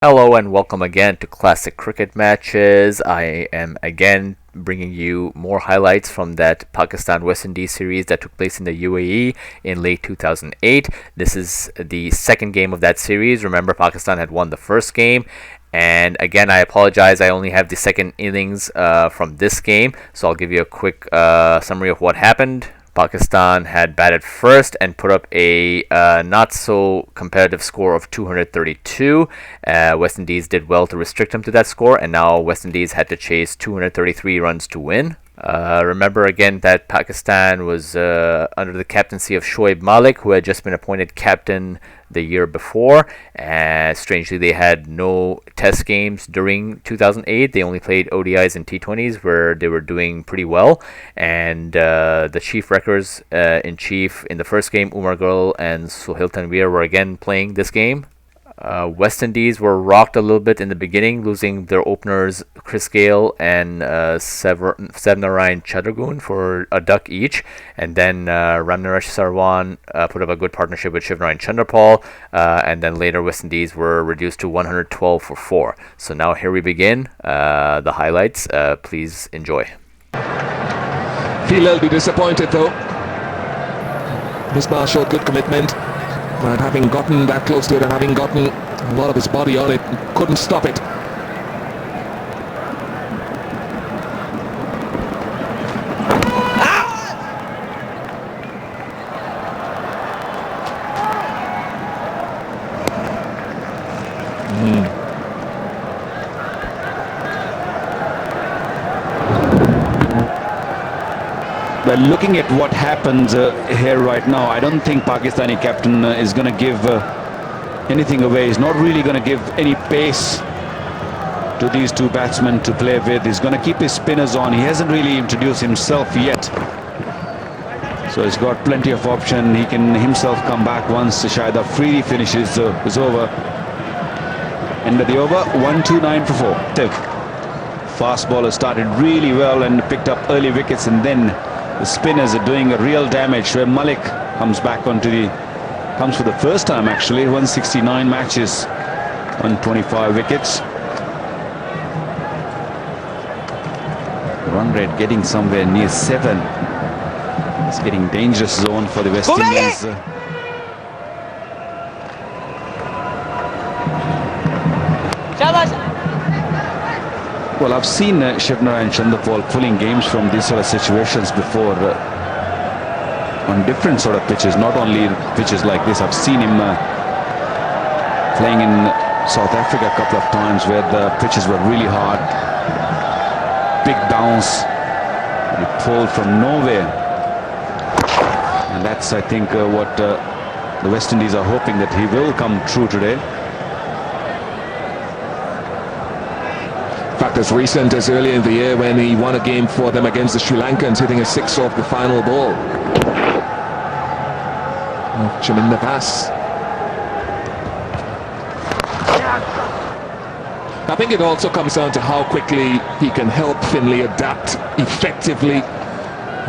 Hello and welcome again to Classic Cricket Matches. I am again bringing you more highlights from that Pakistan-West Indies series that took place in the UAE in late 2008. This is the second game of that series. Remember, Pakistan had won the first game. And again, I apologize, I only have the second innings from this game, so I'll give you a quick summary of what happened. Pakistan had batted first and put up a not so competitive score of 232. West Indies did well to restrict them to that score, and now West Indies had to chase 233 runs to win. Remember again that Pakistan was under the captaincy of Shoaib Malik, who had just been appointed captain the year before. Strangely, they had no test games during 2008. They only played ODIs and T20s, where they were doing pretty well. And the chief wreckers in chief in the first game, Umar Gul and Sohail Tanveer, were again playing this game. West Indies were rocked a little bit in the beginning, losing their openers Chris Gale and Sevnarayan Chandragoon for a duck each, and then Ramnaresh Sarwan put up a good partnership with Shivnarayan Chandrapal, and then later West Indies were reduced to 112 for 4. So now here we begin the highlights. Please enjoy. Feel they'll be disappointed though. Misbah showed good commitment. But having gotten that close to it and having gotten a lot of his body on it, couldn't stop it. Well, looking at what happens here right now, I don't think Pakistani captain is going to give anything away. He's not really going to give any pace to these two batsmen to play with. He's going to keep his spinners on. He hasn't really introduced himself yet. So he's got plenty of option. He can himself come back once Shahid Afridi finishes is over. End of the over, 129 for 4. Fast bowler started really well and picked up early wickets, and then the spinners are doing a real damage. Where Malik comes for the first time actually, 169 matches, 125 wickets. The run rate getting somewhere near 7. It's getting dangerous zone for the West Indies. Well, I've seen Shivnarayan Chandrapal pulling games from these sort of situations before on different sort of pitches, not only pitches like this. I've seen him playing in South Africa a couple of times where the pitches were really hard. Big bounce. He pulled from nowhere. And that's, I think, what the West Indies are hoping that he will come true today. In fact, as recent as earlier in the year when he won a game for them against the Sri Lankans, hitting a 6 off the final ball. Chaminda pass. I think it also comes down to how quickly he can help Finlay adapt effectively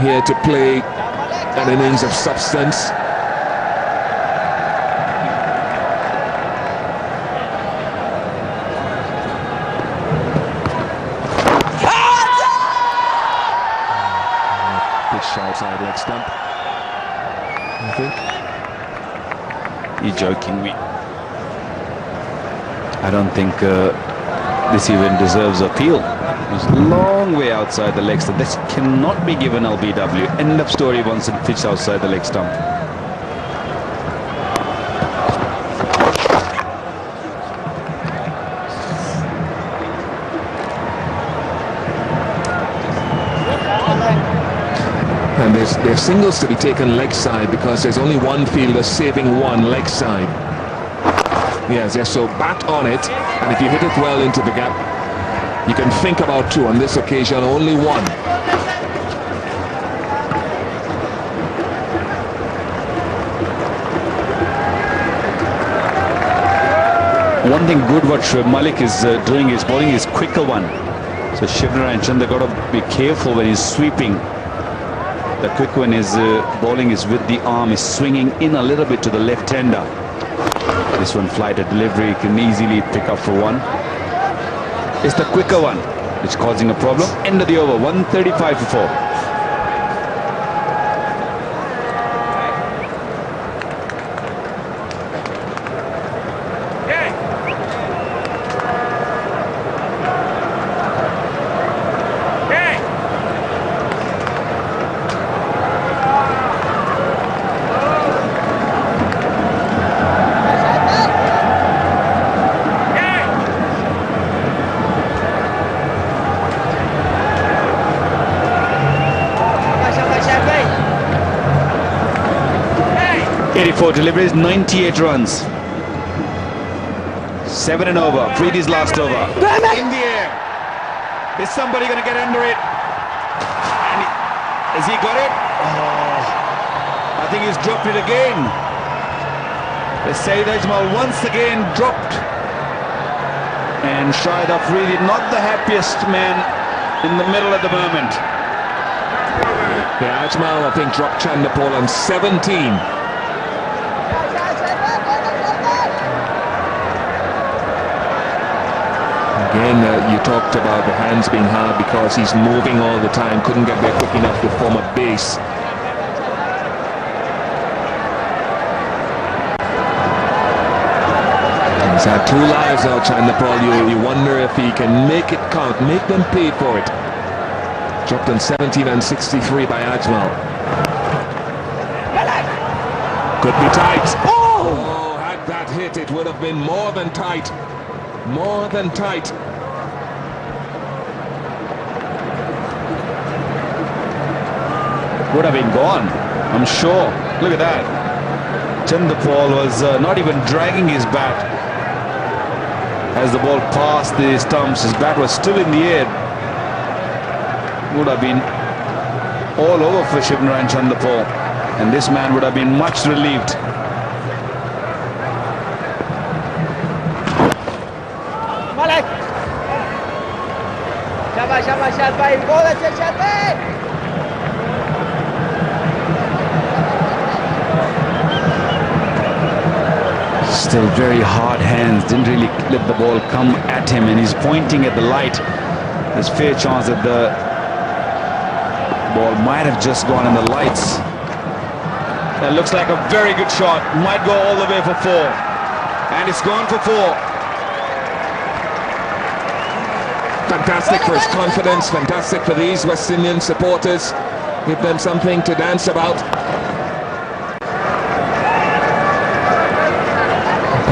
here to play an innings of substance. Outside leg stump, I think. You're joking me. I don't think this even deserves appeal. It's a long way outside the leg stump. This cannot be given LBW. End of story once it pitched outside the leg stump. And there's singles to be taken leg side because there's only one fielder saving one leg side. Yes, so bat on it, and if you hit it well into the gap, you can think about 2. On this occasion, only 1. One thing good what Shoaib Malik is doing is bowling his quicker one. So Shivnarayan Chandra got to be careful when he's sweeping. The quick one is bowling is with the arm, is swinging in a little bit to the left-hander. This one, flighted delivery, can easily pick up for one. It's the quicker one which causing a problem. End of the over, 135 for 4. Deliveries, 98 runs. 7 and over. Freedy's last over. In the air. Is somebody going to get under it? And has he got it? Oh, I think he's dropped it again. They say that Ajmal once again dropped. And Shahid Afridi, not the happiest man in the middle at the moment. Yeah, Ajmal, I think, dropped Chandapol on 17. Again, you talked about the hands being hard because he's moving all the time, couldn't get there quick enough to form a base. He's had 2 lives now, Chandapol. You wonder if he can make it count, make them pay for it. Dropped on 17 and 63 by Ajmal. Could be tight. Oh, had that hit, it would have been more than tight. More than tight. Would have been gone, I'm sure. Look at that. Chandapol was not even dragging his bat as the ball passed the stumps. His bat was still in the air. Would have been all over for Shivnarine Chandapol, and this man would have been much relieved. Still very hard hands, didn't really let the ball come at him, and he's pointing at the light. There's fair chance that the ball might have just gone in the lights. That looks like a very good shot, might go all the way for 4, and it's gone for 4. Fantastic for his confidence, fantastic for these West Indian supporters. Give them something to dance about.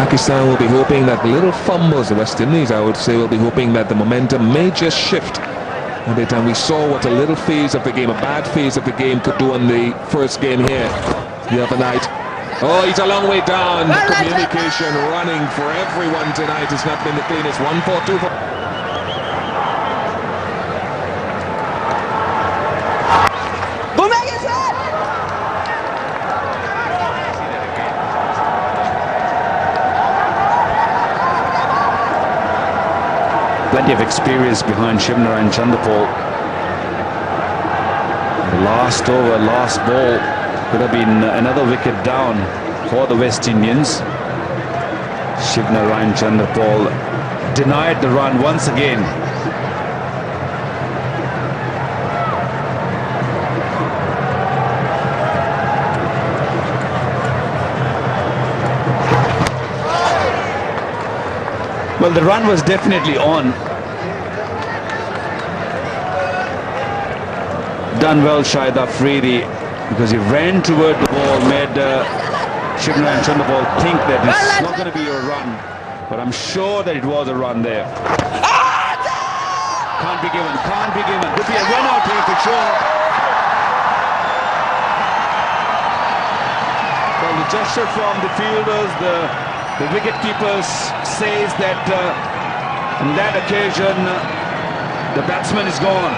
Pakistan will be hoping that the little fumbles, the West Indies I would say, will be hoping that the momentum may just shift a bit, and we saw what a little phase of the game, a bad phase of the game could do on the first game here the other night. Oh, he's a long way down. The communication running for everyone tonight has not been the cleanest. 1-4-2 for... Plenty of experience behind Shivnarine Chandapol. Last over, last ball could have been another wicket down for the West Indians. Shivnarine Chandapol denied the run once again. Well, the run was definitely on. Done well, Shahid Afridi, because he ran toward the ball, made Shivnarine Chandapol think that it's not going to be a run, but I'm sure that it was a run there. Can't be given, can't be given. Could be a run out here for sure. Well, the gesture from the fielders, the wicket keepers says that on that occasion the batsman is gone.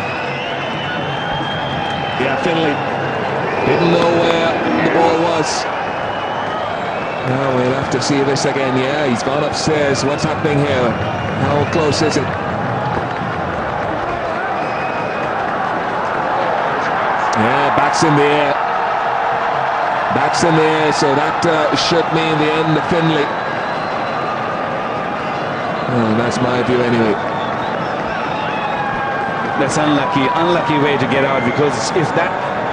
Yeah, Finlay didn't know where the ball was. Now we'll have to see this again. Yeah, he's gone upstairs. What's happening here? How close is it? Yeah, bats in the air. Bats in the air, so that should mean the end of Finlay. Oh, that's my view anyway. That's unlucky way to get out, because if that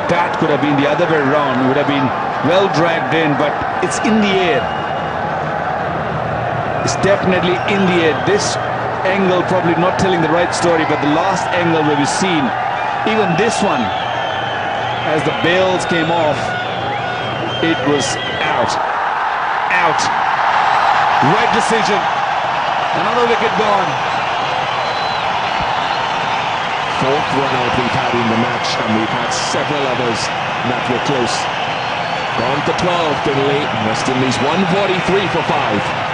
bat could have been the other way around, it would have been well dragged in, but it's in the air. It's definitely in the air. This angle probably not telling the right story, but the last angle where we've seen, even this one, as the bails came off, it was out. Out. Right decision. Another wicket gone. Fourth run out we've had in the match, and we've had several others that were close. Gone for 12 to late. West Indies 143 for 5.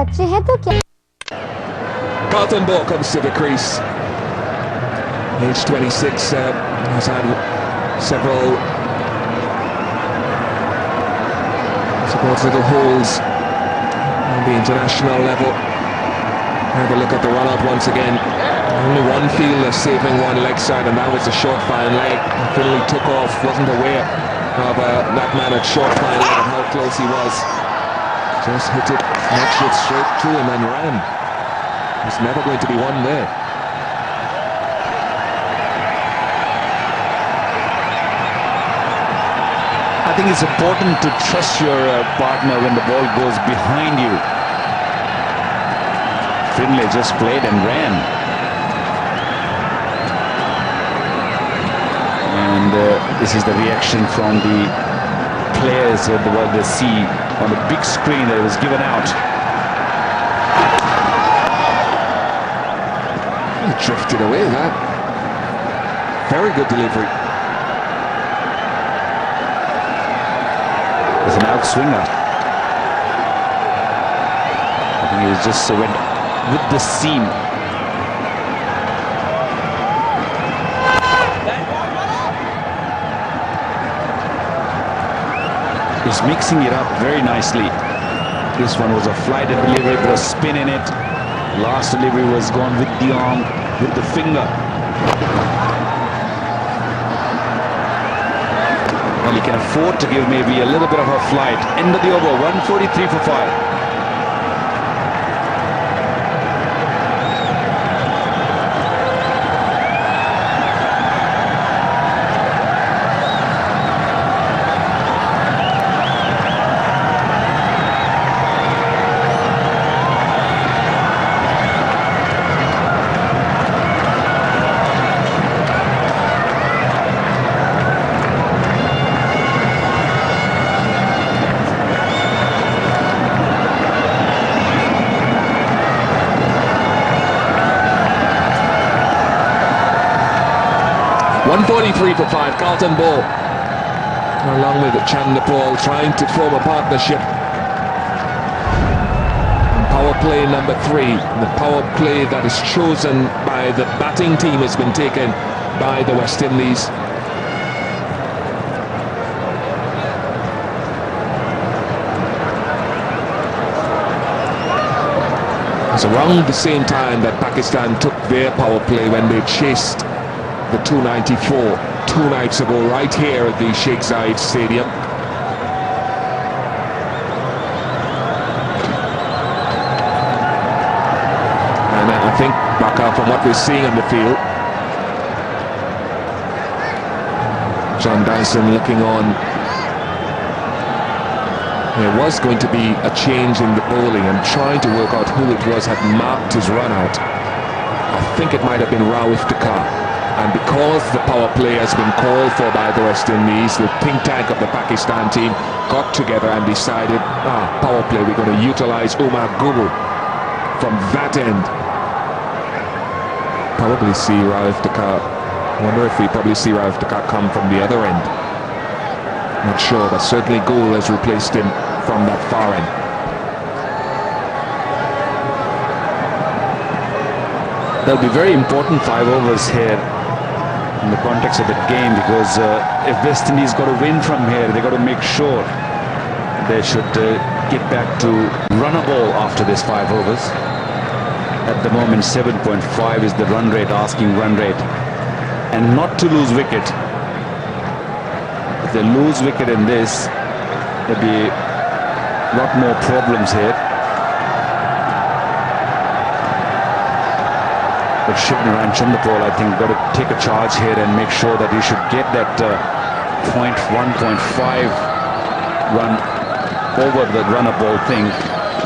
बच्चे हैं तो क्या Carlton Ball comes to the crease. Age 26, has had several little holes on the international level. Have a look at the run out once again. Only one fielder saving one leg side, and that was a short fine leg. Finley took off, wasn't aware of that man at short fine leg and how close he was. Just hit it, matched it straight through him and ran. There's never going to be one there. I think it's important to trust your partner when the ball goes behind you. Finlay just played and ran. And this is the reaction from the players at what they see on the big screen that it was given out. He drifted away, that. Very good delivery. It's an outswinger. I think he just went with the seam. He's mixing it up very nicely. This one was a flighted delivery, but a spin in it. Last delivery was gone with the arm, with the finger. Well, he can afford to give maybe a little bit of a flight. End of the over, 143 for 5. For 5, Carlton Ball, along with Chandapal, trying to form a partnership. And power play number 3, the power play that is chosen by the batting team has been taken by the West Indies. It's around the same time that Pakistan took their power play when they chased the 294 2 nights ago, right here at the Sheikh Zayed Stadium. And I think, Bakar, from what we're seeing on the field, John Dyson looking on, there was going to be a change in the bowling, and trying to work out who it was had marked his run out. I think it might have been Rauf Dakar. And because the power play has been called for by the West Indies, the think tank of the Pakistan team got together and decided, power play, we're going to utilize Umar Gugul from that end. Probably see Rauf Dakar. I wonder if we probably see Rauf Dakar come from the other end. Not sure, but certainly Gugul has replaced him from that far end. There'll be very important 5 overs here in the context of the game, because if West Indies got to win from here, they got to make sure they should get back to run a ball after this 5 overs. At the moment 7.5 is the run rate, asking run rate, and not to lose wicket. If they lose wicket in this, there'll be a lot more problems here. But Shibner and Chanderpaul, I think, got to take a charge here and make sure that he should get that 1.5 run over the runner ball thing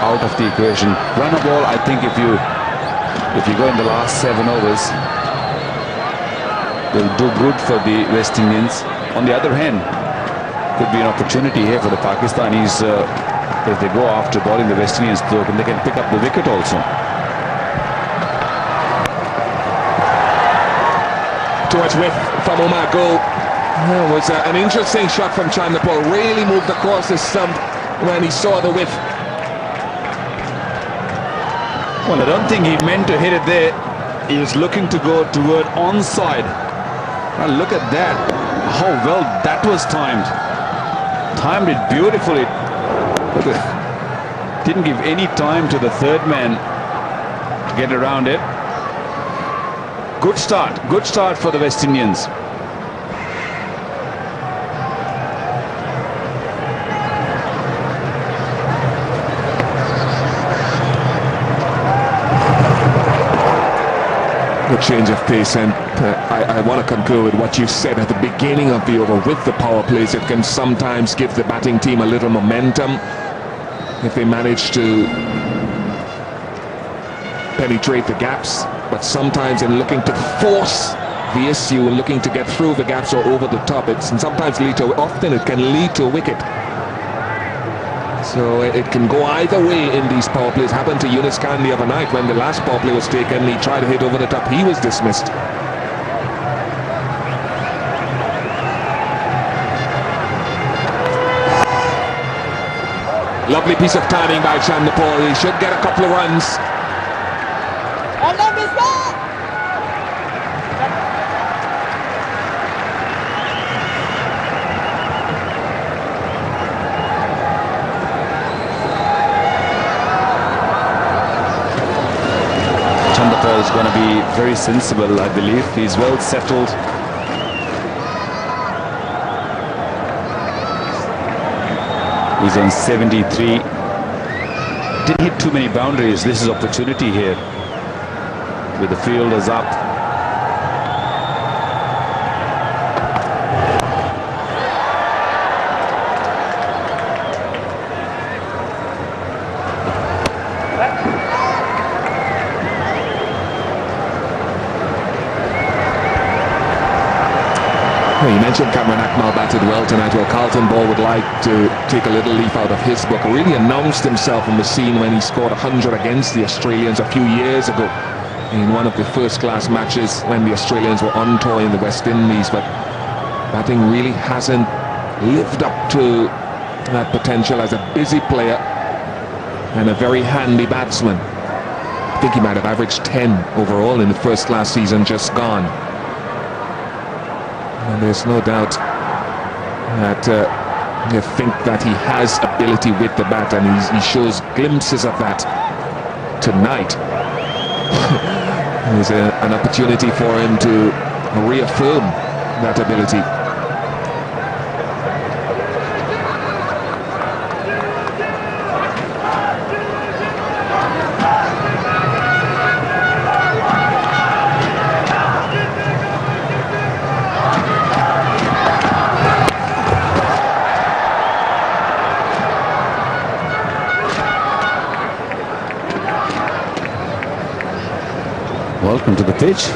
out of the equation. Runner ball, I think if you go in the last 7 overs, will do good for the West Indians. On the other hand, could be an opportunity here for the Pakistanis if they go after bowling the West Indians, though, and they can pick up the wicket also. Towards width from Omar Goal. It was an interesting shot from Chanderpaul. Really moved across the stump when he saw the width. Well, I don't think he meant to hit it there. He was looking to go toward onside. Now look at that. How well that was timed. Timed it beautifully. Didn't give any time to the third man to get around it. Good start for the West Indians. Good change of pace, and I want to concur with what you said at the beginning of the over. With the power plays, it can sometimes give the batting team a little momentum if they manage to penetrate the gaps. But sometimes in looking to force the issue and looking to get through the gaps or over the top, often it can lead to a wicket. So it can go either way in these power plays. Happened to Yunus Khan the other night when the last power play was taken. He tried to hit over the top. He was dismissed. Lovely piece of timing by Chanderpaul. He should get a couple of runs. Is going to be very sensible, I believe. He's well settled. He's on 73. Didn't hit too many boundaries. This is opportunity here with the fielders up. You mentioned Cameron Akmal batted well tonight. Well, Carlton Ball would like to take a little leaf out of his book. Really announced himself on the scene when he scored 100 against the Australians a few years ago in one of the first-class matches when the Australians were on tour in the West Indies. But batting really hasn't lived up to that potential as a busy player and a very handy batsman. I think he might have averaged 10 overall in the first-class season just gone. And there's no doubt that you think that he has ability with the bat, and he shows glimpses of that tonight. There's an opportunity for him to reaffirm that ability. Welcome to the pitch.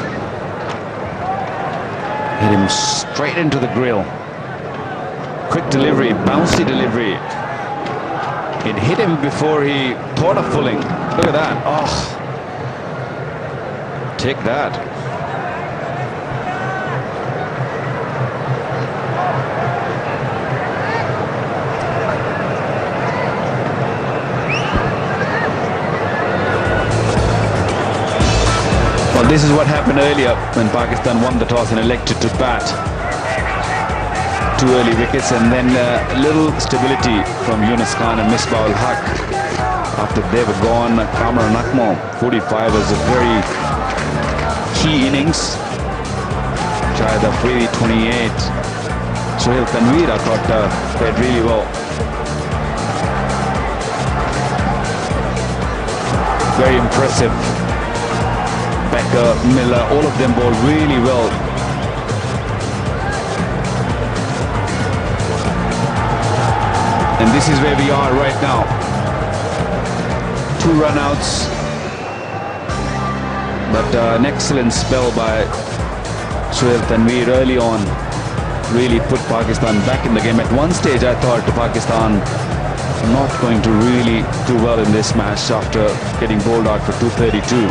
Hit him straight into the grill. Quick delivery, bouncy delivery. It hit him before he thought of pulling. Look at that. Oh, take that. Well, this is what happened earlier when Pakistan won the toss and elected to bat. 2 early wickets and then a little stability from Yunus Khan and Misbah-ul Haq. After they were gone, Kamran Akmal, 45, was a very key innings. Shahid Afridi, 28. Sohail Tanveer, I thought, played really well. Very impressive. Becker, Miller, all of them bowled really well. And this is where we are right now. 2 run-outs. But an excellent spell by Sohail Tanveer early on really put Pakistan back in the game. At one stage I thought Pakistan not going to really do well in this match after getting bowled out for 232.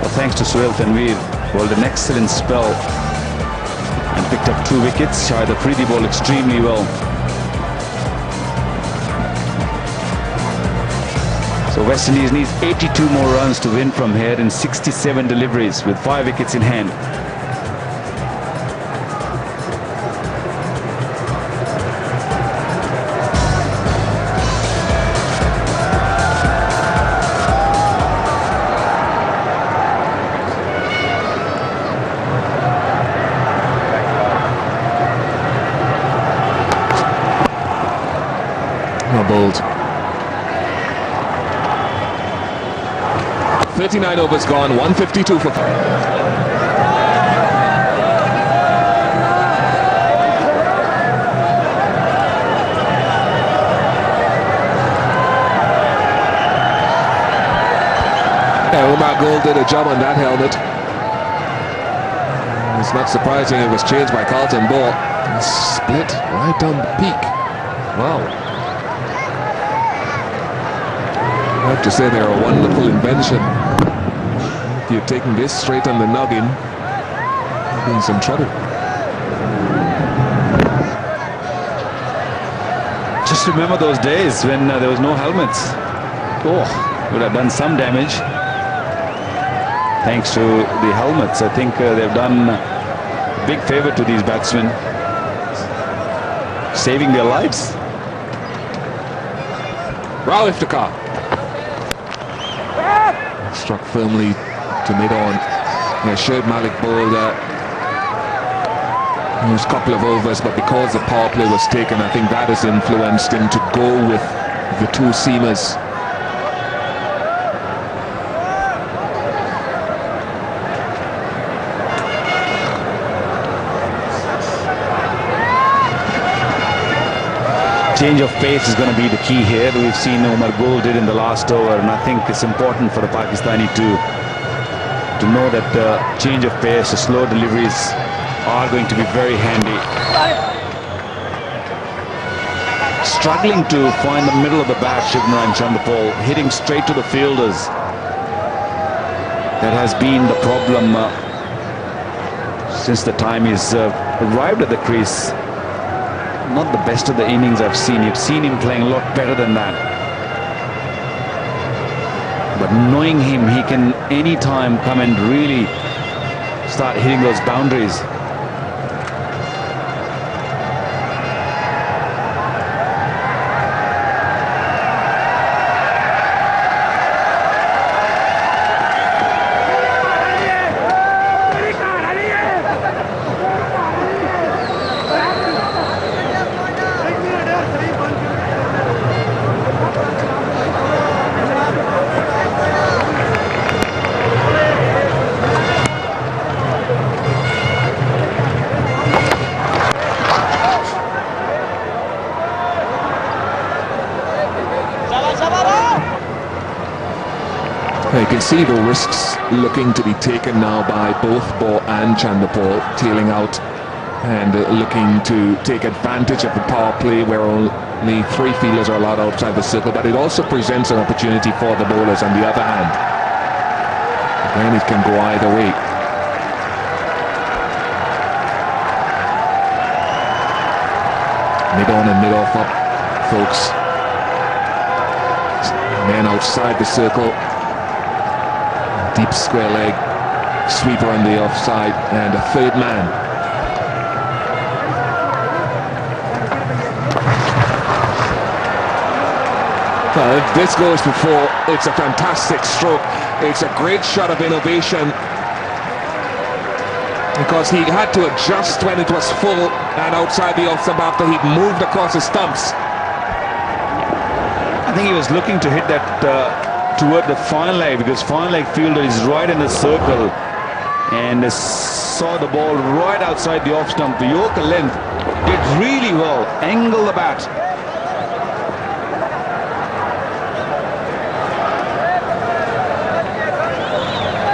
But thanks to Sohail Tanveer, bowled an excellent spell and picked up 2 wickets. Shahid Afridi bowled extremely well. So West Indies needs 82 more runs to win from here in 67 deliveries with 5 wickets in hand. Bowled. 39 overs gone, 152 for... Umar Gold did a job on that helmet. It's not surprising it was changed by Carlton Ball. Split right down the peak. Wow. I have to say they're a wonderful invention. If you're taking this straight on the noggin, you're in some trouble. Just remember those days when there was no helmets. Oh, would have done some damage. Thanks to the helmets, I think they've done a big favor to these batsmen, saving their lives. Rao Iftikhar struck firmly to mid-on. Shoaib Malik bowled a couple of overs, but because the power play was taken, I think that has influenced him to go with the 2 seamers. Change of pace is going to be the key here. We've seen Umar Gold did in the last over, and I think it's important for the Pakistani to know that change of pace, the slow deliveries are going to be very handy. Struggling to find the middle of the bat, Shivnarine Chanderpaul, hitting straight to the fielders. That has been the problem since the time he's arrived at the crease. Not the best of the innings I've seen. You've seen him playing a lot better than that. But knowing him, he can anytime come and really start hitting those boundaries. You can see the risks looking to be taken now by both Ball and Chanderpaul, tailing out and looking to take advantage of the power play where only 3 fielders are allowed outside the circle, but it also presents an opportunity for the bowlers on the other hand. Again, it can go either way. Mid-on and mid-off up, folks. Men outside the circle. Deep square leg sweeper on the offside and a third man. Well, if this goes before, it's a fantastic stroke. It's a great shot of innovation, because he had to adjust when it was full and outside the off stump after he'd moved across the stumps. I think he was looking to hit that toward the fine leg, because fine leg fielder is right in the circle and saw the ball right outside the off stump. The Yorker length did really well, angle the bat.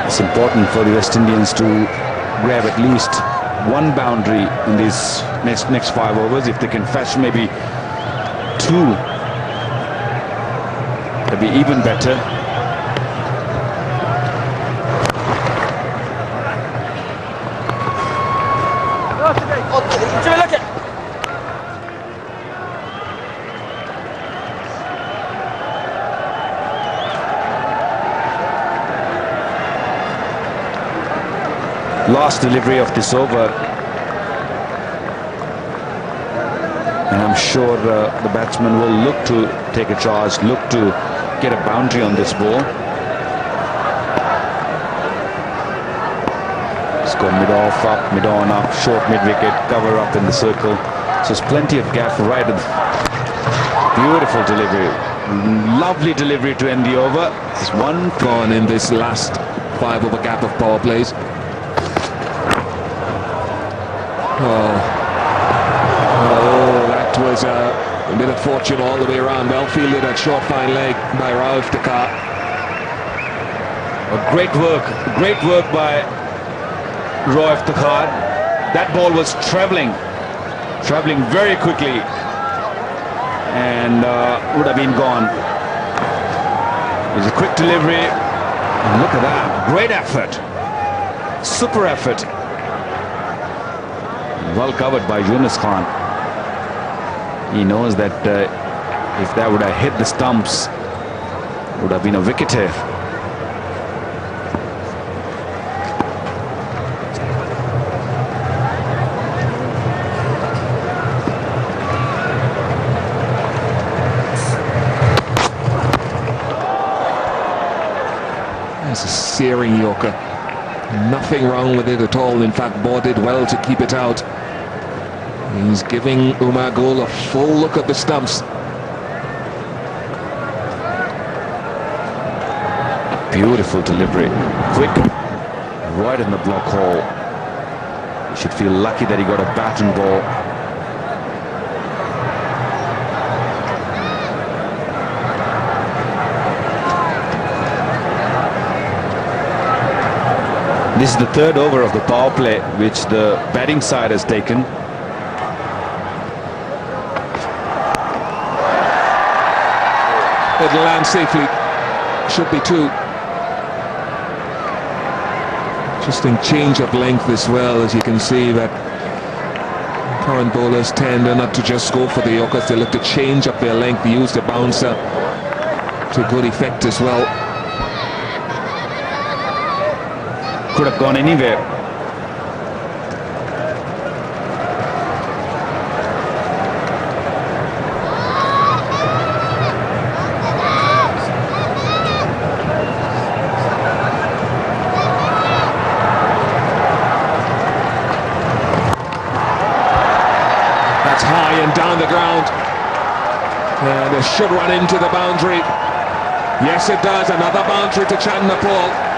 It's important for the West Indians to grab at least one boundary in these next 5 overs. If they can fetch maybe 2, that'd be even better. Last delivery of this over, and I'm sure the batsman will look to take a charge, look to get a boundary on this ball. Let's go mid off, up, mid on, up, short mid wicket, cover up in the circle. So there's plenty of gap right. Beautiful delivery, lovely delivery to end the over. There's one gone in this last 5 over gap of power plays. Oh, that was a bit of fortune all the way around. Well fielded at short fine leg by Rauf Takar. Great work by Rauf Takar. That ball was travelling very quickly, and would have been gone. It was a quick delivery, and look at that, great effort, super effort. Well covered by Yunus Khan. He knows that if that would have hit the stumps, it would have been a wicket here. That's a searing Yorker. Nothing wrong with it at all. In fact, Baugh did well to keep it out. He's giving Umar Gul a full look at the stumps. Beautiful delivery, quick, right in the block hole. He should feel lucky that he got a bat and ball. This is the 3rd over of the power play which the batting side has taken. It'll land safely. Should be 2. Interesting change of length as well, as you can see that current bowlers tend not to just go for the Yorkers. They look to change up their length, use the bouncer to good effect as well. Could have gone anywhere. That's high and down the ground. And it should run into the boundary. Yes, it does. Another boundary to Chandnapal.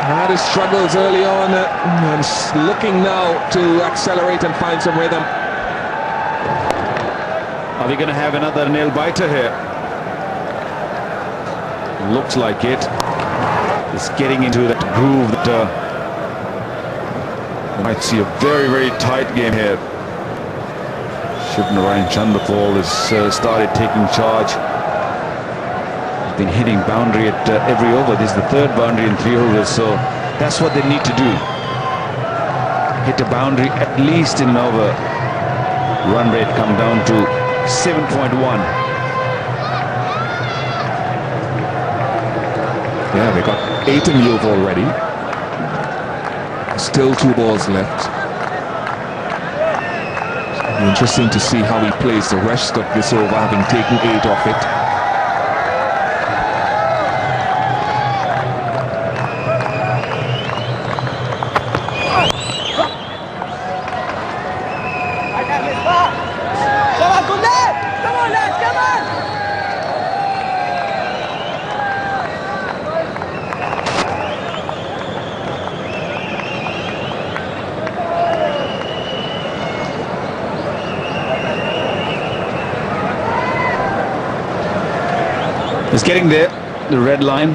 Had his struggles early on and looking now to accelerate and find some rhythm. Are we going to have another nail biter here? Looks like it. It's getting into that groove that we might see a very tight game here. Shivnarayan Chandapal has started taking charge. Been hitting boundary at every over. This is the 3rd boundary in 3 overs, so that's what they need to do. Hit a boundary at least in an over. Run rate come down to 7.1. Yeah, they got 8 in the over already. Still 2 balls left. It'll be interesting to see how he plays the rest of this over, having taken 8 off it. It's getting there, the red line.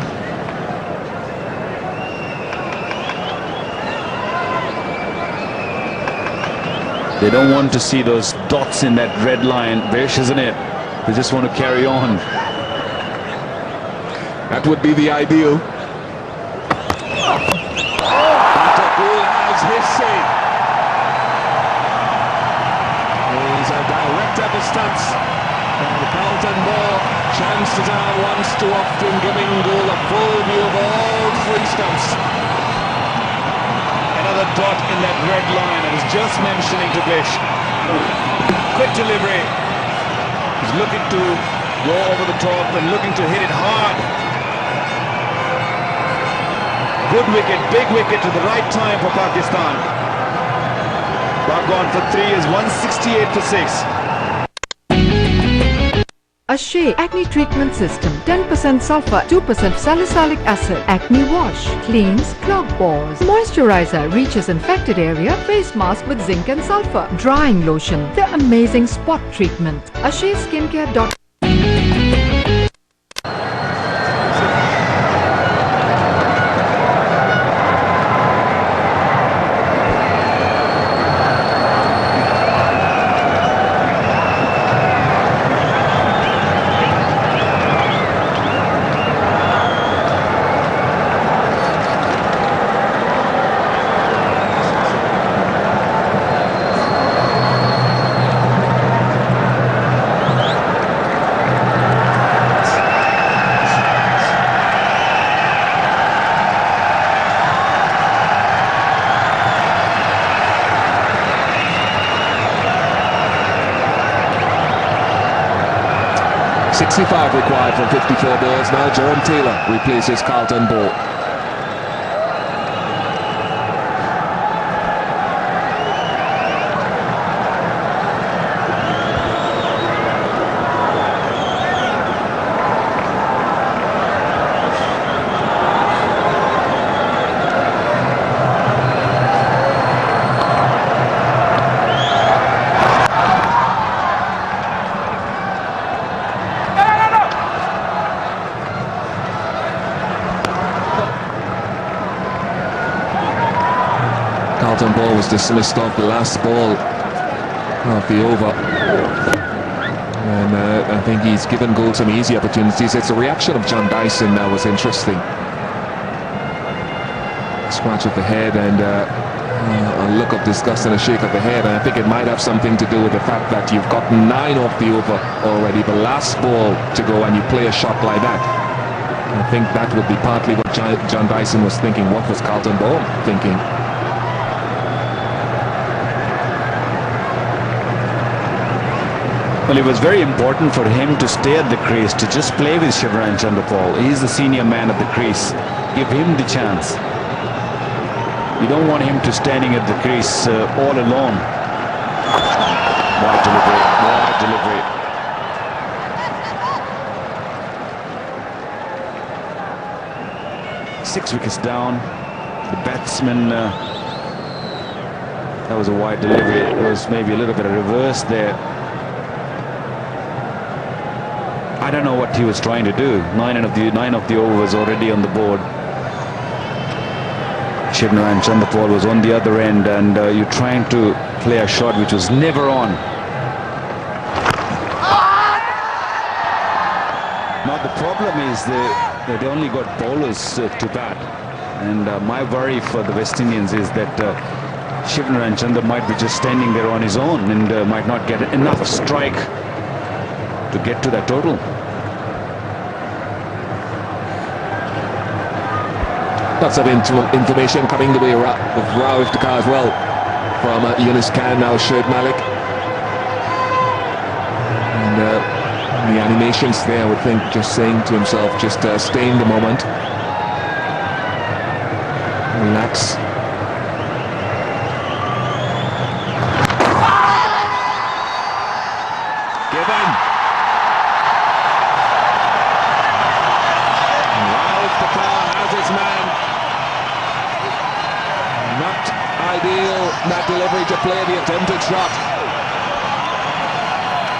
They don't want to see those dots in that red line, Vish, isn't it? They just want to carry on. That would be the ideal. Batakul has his say. He's a direct ever stance. And Carlton ball chanced it down once too often, giving goal a full view of all 3 stumps. Another dot in that red line. I was just mentioning to Vish. Quick delivery. He's looking to go over the top and looking to hit it hard. Good wicket, big wicket to the right time for Pakistan. Back on for 3 is 168 for 6. Shea Acne Treatment System. 10% sulfur, 2% salicylic acid. Acne wash. Cleans clogged pores. Moisturizer reaches infected area. Face mask with zinc and sulfur. Drying lotion. The amazing spot treatment. SheaSkincare.com. 65 required from 54 balls. Now Jerome Taylor replaces Carlton Ball. Carlton Ball was dismissed off the last ball of the over, and I think he's given Gould some easy opportunities. It's the reaction of John Dyson that was interesting. Scratch of the head and a look of disgust and a shake of the head, and I think it might have something to do with the fact that you've gotten 9 off the over already, the last ball to go, and you play a shot like that. I think that would be partly what John Dyson was thinking. What was Carlton Ball thinking? Well, it was very important for him to stay at the crease, to just play with Shivran Chanderpaul. He's the senior man at the crease. Give him the chance. You don't want him to standing at the crease all alone. Wide delivery, wide delivery. 6 wickets down. The batsman, that was a wide delivery. It was maybe a little bit of reverse there. I don't know what he was trying to do. 9 of the over was already on the board. Shivran Chanderpaul was on the other end, and you're trying to play a shot which was never on. Now the problem is they only got bowlers to bat, and my worry for the West Indians is that Shivran Chander might be just standing there on his own and might not get enough strike to get to that total. lots of information coming the way of Rao Iftikhar as well from Yunus Khan, now Shoaib Malik. And the animations there, I would think, just saying to himself, just stay in the moment, relax. Given. Rao Iftikhar has his man. Not ideal, that delivery to play the attempted shot.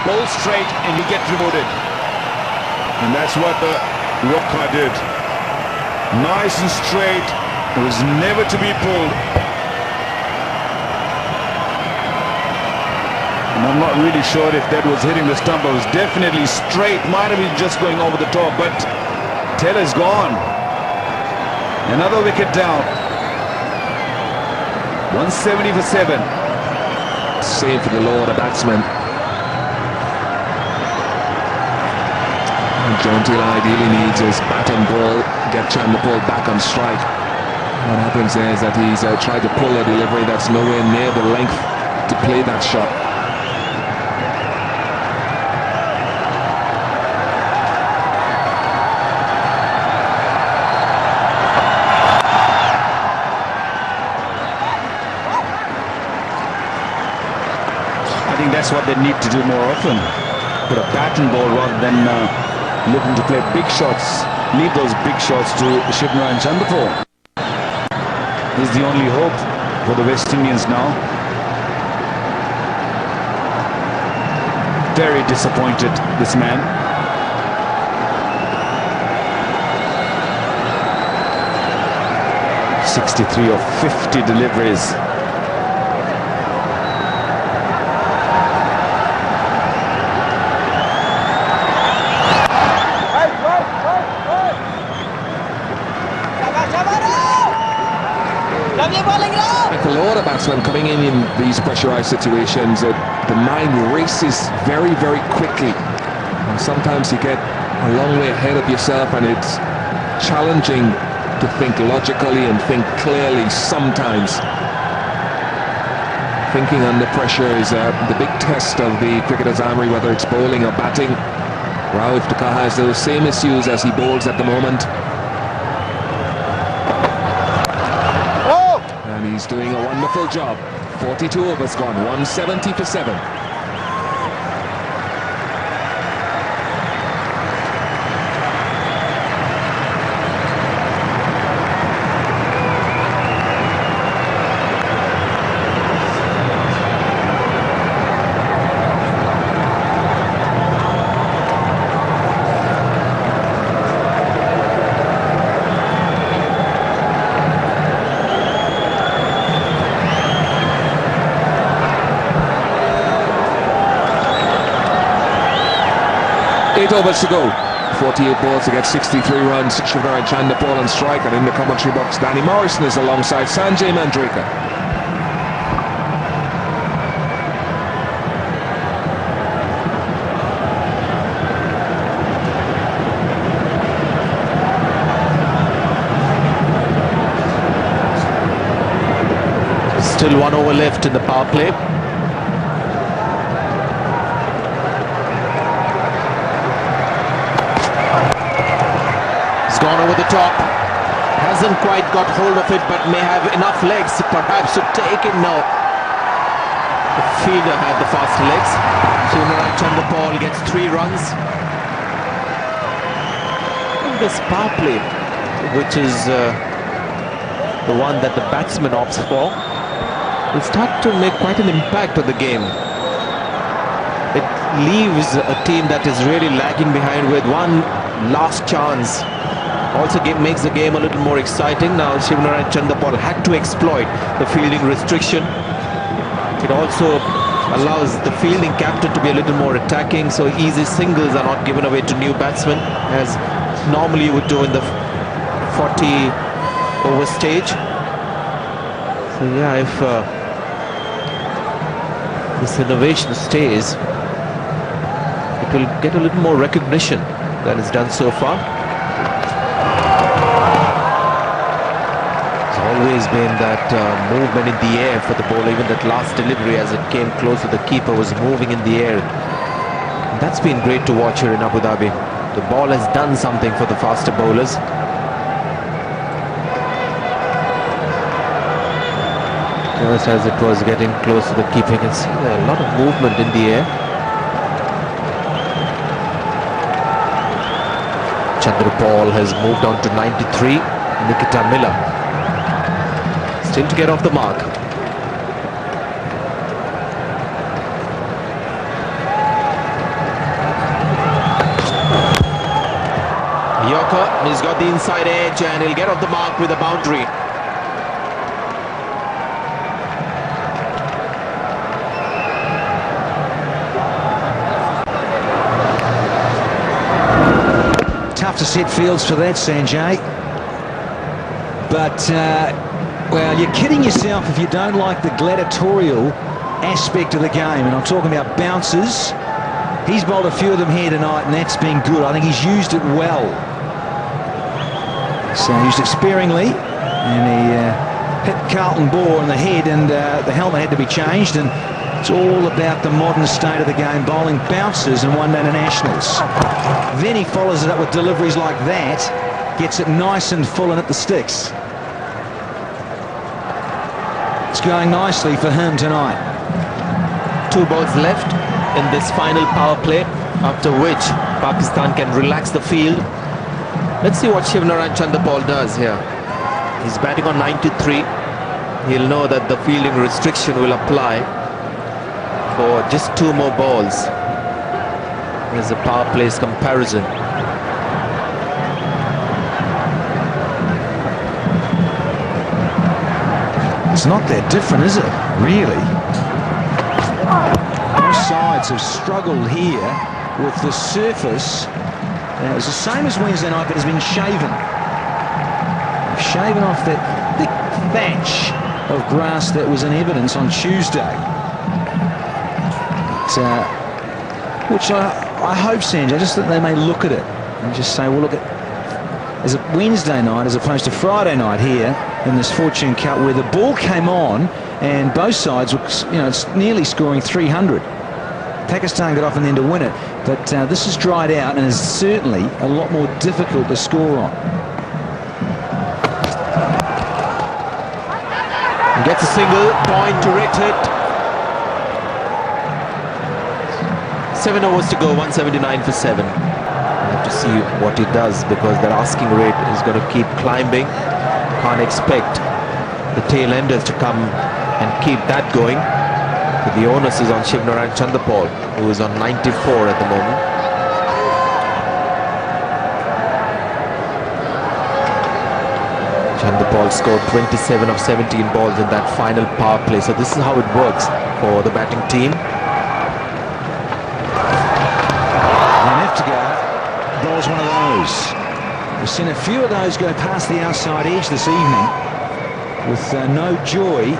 Ball straight and he gets rewarded. And that's what the Rocker did. Nice and straight. It was never to be pulled. And I'm not really sure if that was hitting the stump. It was definitely straight. Might have been just going over the top, but Taylor's gone. Another wicket down. 170 for 7. Save for the Lord, a batsman. Jontil ideally needs his bat and ball, get Chanderpaul back on strike. What happens there is that he's tried to pull a delivery that's nowhere near the length to play that shot. I think that's what they need to do more often. Put a bat and ball rather than looking to play big shots. Leave those big shots to Shivnarine Chanderpaul. He's the only hope for the West Indians now. Very disappointed, this man. .63 of 50 deliveries. Like a lot of batsmen coming in these pressurized situations, the mind races very, very quickly. And sometimes you get a long way ahead of yourself, and it's challenging to think logically and think clearly sometimes. Thinking under pressure is the big test of the cricketer's armory, whether it's bowling or batting. Rao Iftikhar has those same issues as he bowls at the moment. He's doing a wonderful job. 42 overs gone, 170 for 7. Eight overs to go. 48 balls to get 63 runs. Shivnarine Chanderpaul on strike, and in the commentary box, Danny Morrison is alongside Sanjay Manjrekar. Still 1 over left in the power play. Gone over the top, hasn't quite got hold of it, but may have enough legs perhaps to take it now. The fielder had the faster legs. Shivnarine Chanderpaul gets 3 runs. And this power play, which is the one that the batsman opts for, will start to make quite an impact on the game. It leaves a team that is really lagging behind with one last chance. Also makes the game a little more exciting. Now Shivnarine Chanderpaul had to exploit the fielding restriction. It also allows the fielding captain to be a little more attacking, so easy singles are not given away to new batsmen as normally you would do in the 40 over stage. So yeah, if this innovation stays, it will get a little more recognition than it's done so far. Always been that movement in the air for the ball. Even that last delivery as it came close to the keeper was moving in the air. And that's been great to watch here in Abu Dhabi. The ball has done something for the faster bowlers. Just as it was getting close to the keeper, you can see there a lot of movement in the air. Chandrapal has moved on to 93. Nikita Miller still to get off the mark. Yorker, he's got the inside edge and he'll get off the mark with a boundary. Tough to set fields for that, Sanjay. But, well, you're kidding yourself if you don't like the gladiatorial aspect of the game. And I'm talking about bounces. He's bowled a few of them here tonight, and that's been good. I think he's used it well. So he used it sparingly, and he hit Carlton Bohr in the head, and the helmet had to be changed. And it's all about the modern state of the game, bowling bounces and one-day internationals. Then he follows it up with deliveries like that, gets it nice and full and at the sticks. It's going nicely for him tonight. 2 balls left in this final power play, after which Pakistan can relax the field. Let's see what Shivnarine Chanderpaul does here. He's batting on 93. He'll know that the fielding restriction will apply for just 2 more balls. There's a power plays comparison. It's not that different, is it? Really? Both sides have struggled here with the surface. It was the same as Wednesday night, but has been shaven. Shaven off that thick thatch of grass that was in evidence on Tuesday. Which I hope, Sanjay, just that they may look at it and just say, well, look, as a Wednesday night as opposed to Friday night here in this Fortune Cup, where the ball came on and both sides were, you know, it's nearly scoring 300. Pakistan got off and then to win it, but this has dried out and is certainly a lot more difficult to score on. Gets a single, point, direct hit. 7 overs to go, 179 for 7. We'll have to see what he does, because that asking rate is going to keep climbing. Can't expect the tail enders to come and keep that going. But the onus is on Shivnarine Chanderpaul, who is on 94 at the moment. Chanderpaul scored 27 of 17 balls in that final power play. So this is how it works for the batting team. Bowls one of those. We've seen a few of those go past the outside edge this evening with no joy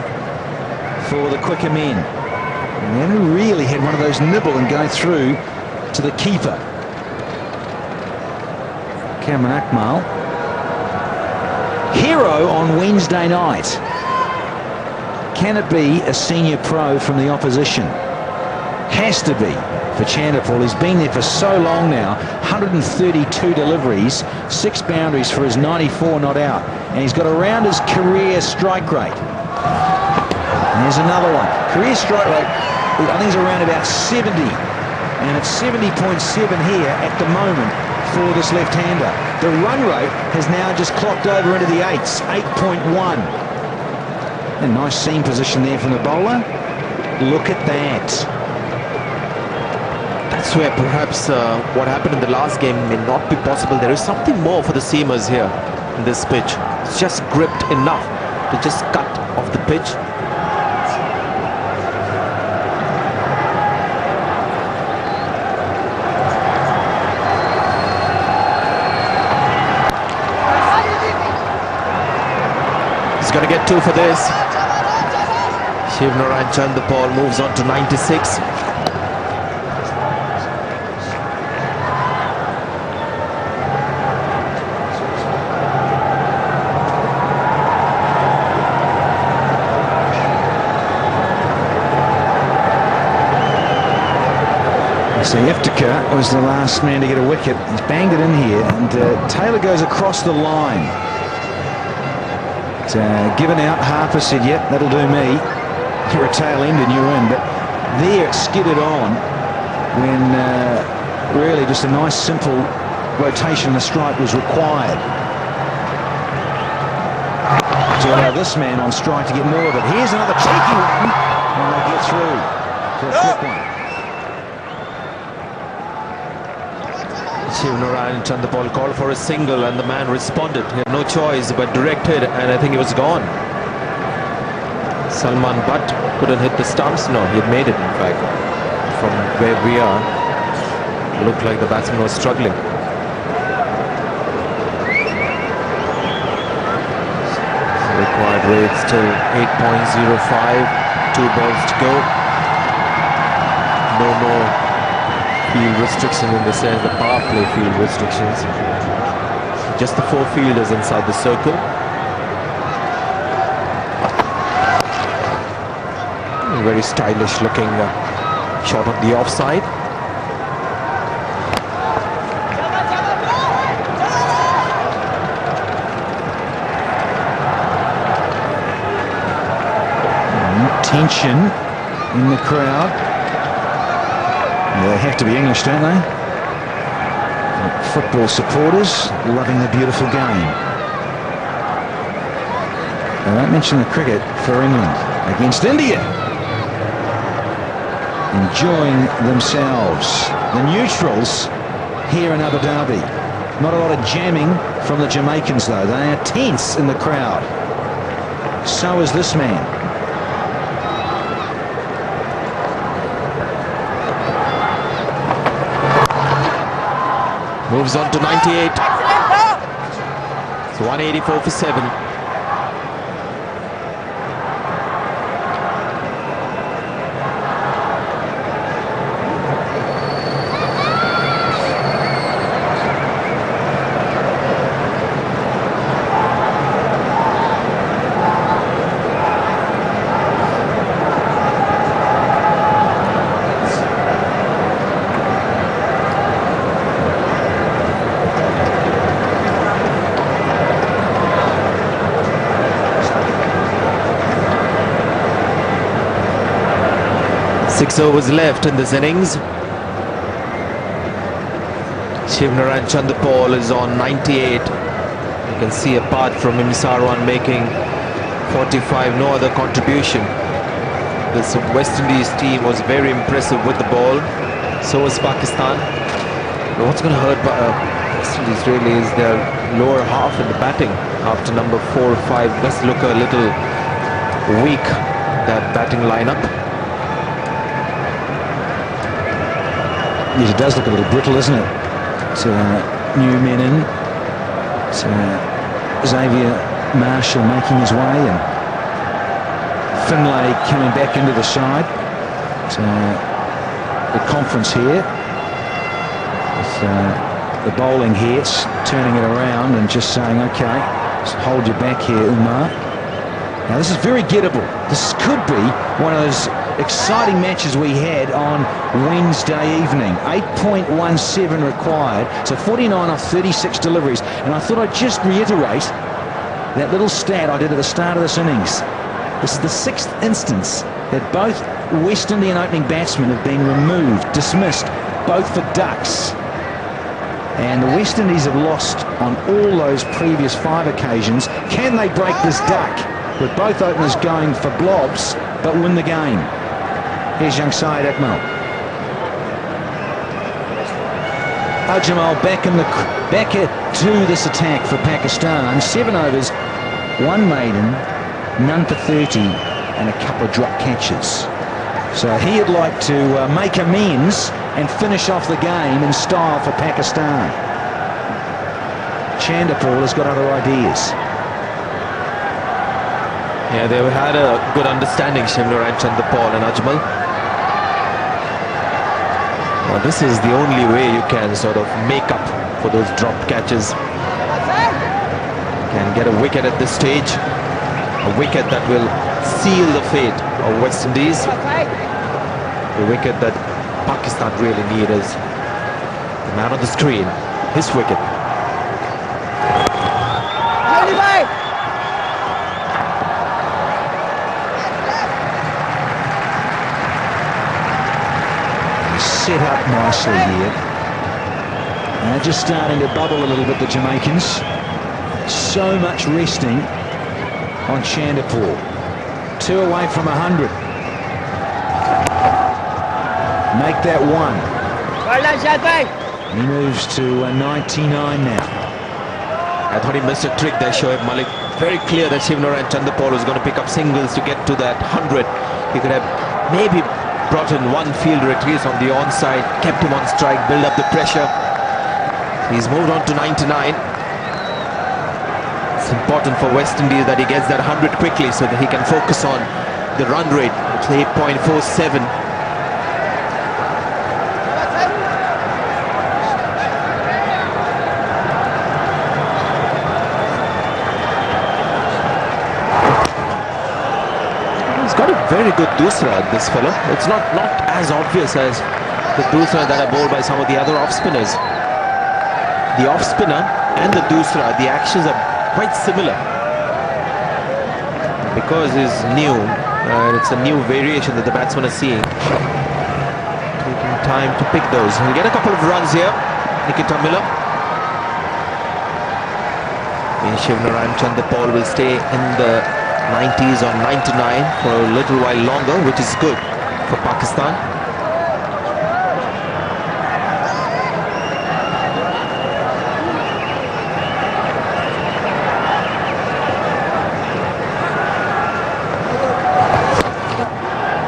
for the quicker men. And they haven't really had one of those nibble and go through to the keeper. Cameron Akmal, hero on Wednesday night. Can it be a senior pro from the opposition? Has to be for Chanderpaul. He's been there for so long now. 132 deliveries, 6 boundaries for his 94 not out, and he's got around his career strike rate. And there's another one. Career strike rate, I think, is around about 70, and it's 70.7 here at the moment for this left-hander. The run rate has now just clocked over into the 8s, 8.1. A nice seam position there from the bowler. Look at that. That's where perhaps what happened in the last game may not be possible. There is something more for the seamers here in this pitch. It's just gripped enough to just cut off the pitch. He's going to get 2 for this. Shivnarine Chanderpaul moves on to 96. So Iftika was the last man to get a wicket. He's banged it in here, and Taylor goes across the line. Given out, Harper said, yep, that'll do me. You're a tail end and you're in. But there it skidded on when really just a nice simple rotation and a strike was required to allow this man on strike to get more of it. Here's another cheeky one, and they get through for a quick one. Shivnarayan Chandapal called for a single and the man responded. He had no choice but directed, and I think he was gone. Salman Butt couldn't hit the stumps. No, he had made it, in fact. From where we are, it looked like the batsman was struggling. Required rate still 8.05. 2 balls to go. No more field restriction in the sense, the power play field restrictions. Just the 4 fielders inside the circle. Very stylish looking shot on the offside. Tension in the crowd. They have to be English, don't they? Football supporters loving the beautiful game. They won't mention the cricket for England against India. Enjoying themselves. The neutrals here in Abu Dhabi. Not a lot of jamming from the Jamaicans though. They are tense in the crowd. So is this man. Moves on to 98. It's 184 for 7. Six overs left in this innings. Shivnarayan Chandapal is on 98. You can see apart from Sarwan making 45, no other contribution. This West Indies team was very impressive with the ball. So was Pakistan. But what's going to hurt West Indies really is their lower half in the batting. After number 4 or 5 does look a little weak, that batting lineup. Yes, it does look a little brittle, isn't it? It's new men in. It's Xavier Marshall making his way, and Finlay coming back into the side. It's the conference here. With the bowling here, it's turning it around and just saying, okay, just hold your back here, Umar. Now this is very gettable. This could be one of those exciting matches we had on Wednesday evening. 8.17 required, so 49 off 36 deliveries. And I thought I'd just reiterate that little stat I did at the start of this innings. This is the 6th instance that both West Indian opening batsmen have been removed, dismissed, both for ducks. And the West Indies have lost on all those previous 5 occasions. Can they break this duck with both openers going for blobs but win the game? Here's young Syed Akmal. Ajmal back to this attack for Pakistan. 7 overs, 1 maiden, none for 30, and a couple of drop catches. So he'd like to make amends and finish off the game in style for Pakistan. Chandapal has got other ideas. Yeah, they had a good understanding, Shivnarayan Chandapal and Ajmal. Now this is the only way you can sort of make up for those drop catches. Can get a wicket at this stage. A wicket that will seal the fate of West Indies. A wicket that Pakistan really need is the man on the screen, his wicket. Set up nicely here. And they're just starting to bubble a little bit, the Jamaicans. So much resting on Chandapur. 2 away from 100. Make that 1. He moves to 99 now. I thought he missed a trick there, Shoaib Malik. Very clear that Shivnarine Chanderpaul was going to pick up singles to get to that 100. He could have maybe brought in one fielder at least on the onside, kept him on strike, build up the pressure. He's moved on to 99. It's important for West Indies that he gets that 100 quickly so that he can focus on the run rate. It's 8.47. Very good doosra, this fellow. It's not as obvious as the doosra that are bowled by some of the other off-spinners. The off-spinner and the doosra, the actions are quite similar. Because it's new, and it's a new variation that the batsmen are seeing. Taking time to pick those. He'll get a couple of runs here, Nikita Miller. Shivnarine Chanderpaul will stay in the 90s or 99 for a little while longer, which is good for Pakistan.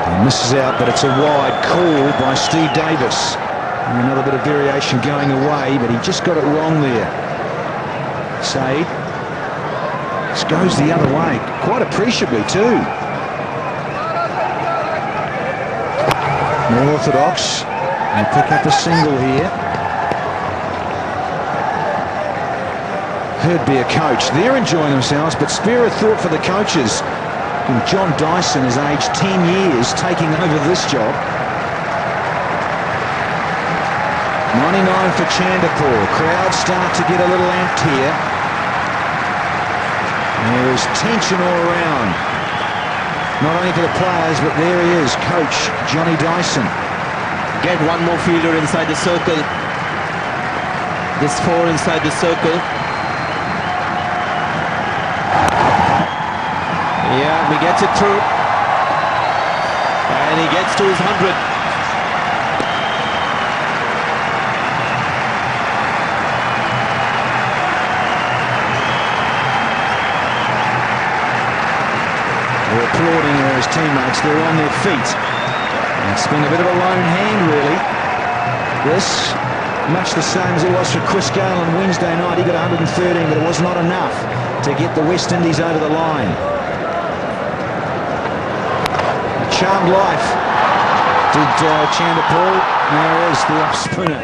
He misses out, but it's a wide call by Steve Davis. And another bit of variation going away, but he just got it wrong there. Saeed. This goes the other way, quite appreciably too. More orthodox, and pick up a single here. He'd be a coach. They're enjoying themselves, but spare a thought for the coaches. And John Dyson is aged 10 years taking over this job. 99 for Chandapur. Crowds start to get a little amped here. There's tension all around, not only for the players, but there he is, coach Johnny Dyson. Get one more fielder inside the circle. This 4 inside the circle. Yeah, he gets it through. And he gets to his 100. They're applauding his teammates. They're on their feet. And it's been a bit of a lone hand, really. This, much the same as it was for Chris Gale on Wednesday night. He got 113, but it was not enough to get the West Indies over the line. A charmed life did Chandapur. There is the off-spinner.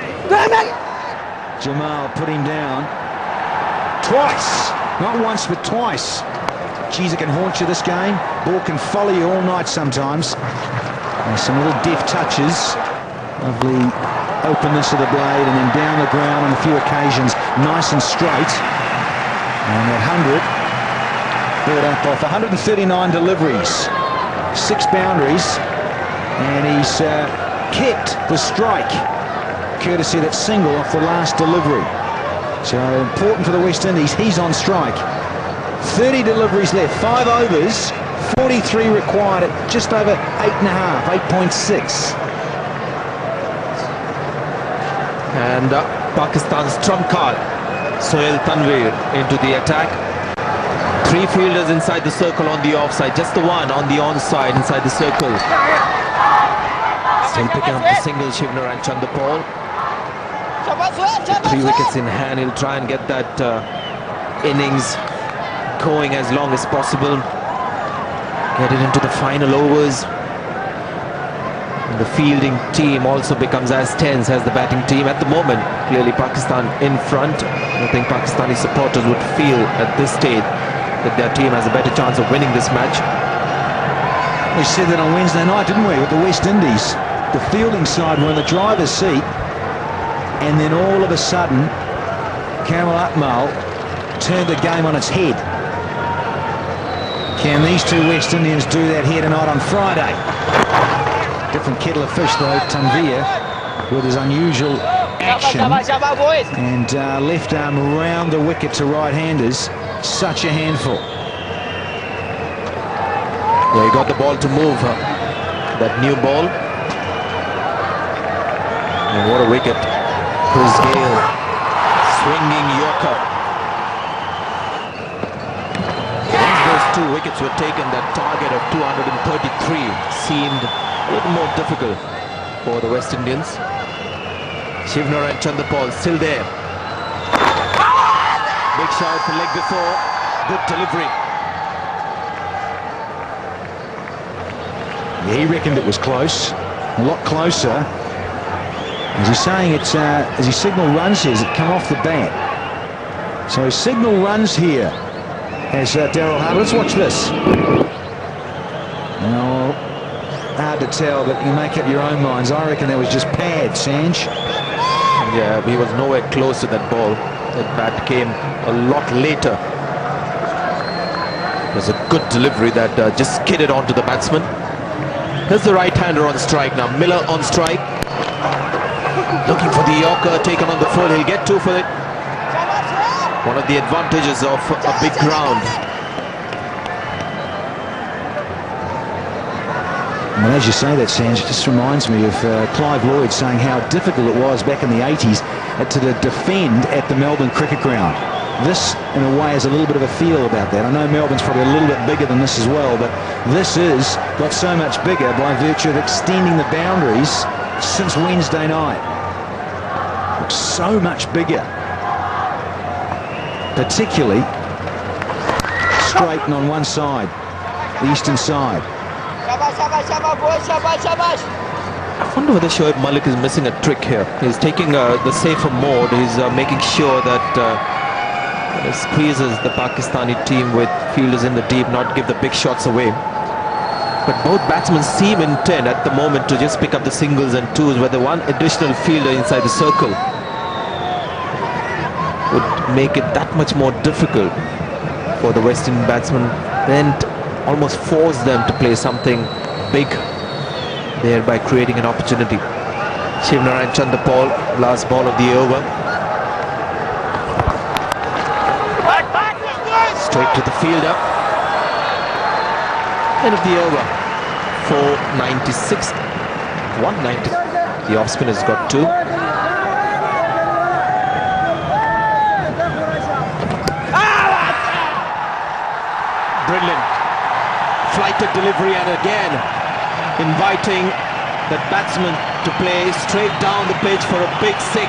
Jamal put him down. Twice. Not once, but twice. Geez, it can haunt you, this game. Ball can follow you all night sometimes. There's some little deft touches. Lovely openness of the blade, and then down the ground on a few occasions, nice and straight. And that 100 brought up off 139 deliveries, 6 boundaries, and he's kept the strike, courtesy of that single off the last delivery. So important for the West Indies. He's on strike. 30 deliveries left, 5 overs, 43 required at just over 8.5, 8.6. And Pakistan's trump card, Sohail Tanvir into the attack. 3 fielders inside the circle on the offside, just the one on the onside inside the circle. Still picking up the single, Shivnarine Chanderpaul. 3 wickets in hand, he'll try and get that innings going as long as possible. Get it into the final overs. And the fielding team also becomes as tense as the batting team at the moment. Clearly Pakistan in front. I think Pakistani supporters would feel at this stage that their team has a better chance of winning this match. We said that on Wednesday night, didn't we, with the West Indies. the fielding side were in the driver's seat, and then all of a sudden, Kamal Akmal turned the game on its head. Can these two West Indians do that here tonight on Friday? Different kettle of fish though, Tanvir, with his unusual action and left arm around the wicket to right-handers. Such a handful. Yeah, he got the ball to move, that new ball. And what a wicket. Chris Gale, swinging Yorker. Once those 2 wickets were taken, that target of 233 seemed a little more difficult for the West Indians. Shivnarine Chanderpaul still there. Big shot for leg before. Good delivery. Yeah, he reckoned it was close, a lot closer. As he's saying, it's as his signal runs here, it come off the bat. So his signal runs here as Daryl Harper. Let's watch this. Now, hard to tell, but you make up your own minds. I reckon that was just pad, Sanj. Yeah, he was nowhere close to that ball. That bat came a lot later. It was a good delivery that just skidded onto the batsman. Here's the right-hander on strike now. Miller on strike. Looking for the Yorker, taken on the full. He'll get 2 for it. One of the advantages of a big ground. Well, as you say that, Sanj, it just reminds me of Clive Lloyd saying how difficult it was back in the 80s to defend at the Melbourne Cricket Ground. This, in a way, has a little bit of a feel about that. I know Melbourne's probably a little bit bigger than this as well, but this is got so much bigger by virtue of extending the boundaries since Wednesday night. Looks so much bigger. Particularly straight and on one side, the eastern side. I wonder whether Shoaib Malik is missing a trick here. He's taking the safer mode. He's making sure that it squeezes the Pakistani team with fielders in the deep, not give the big shots away. But both batsmen seem intent at the moment to just pick up the singles and twos, where the one additional fielder inside the circle would make it that much more difficult for the West Indian batsmen, and almost force them to play something big, thereby creating an opportunity. Shivnarine Chanderpaul, last ball of the over. Straight to the fielder. End of the over. 496. 190. The off spinner's got 2. Brilliant. Flighted delivery, and again inviting the batsman to play straight down the pitch for a big 6.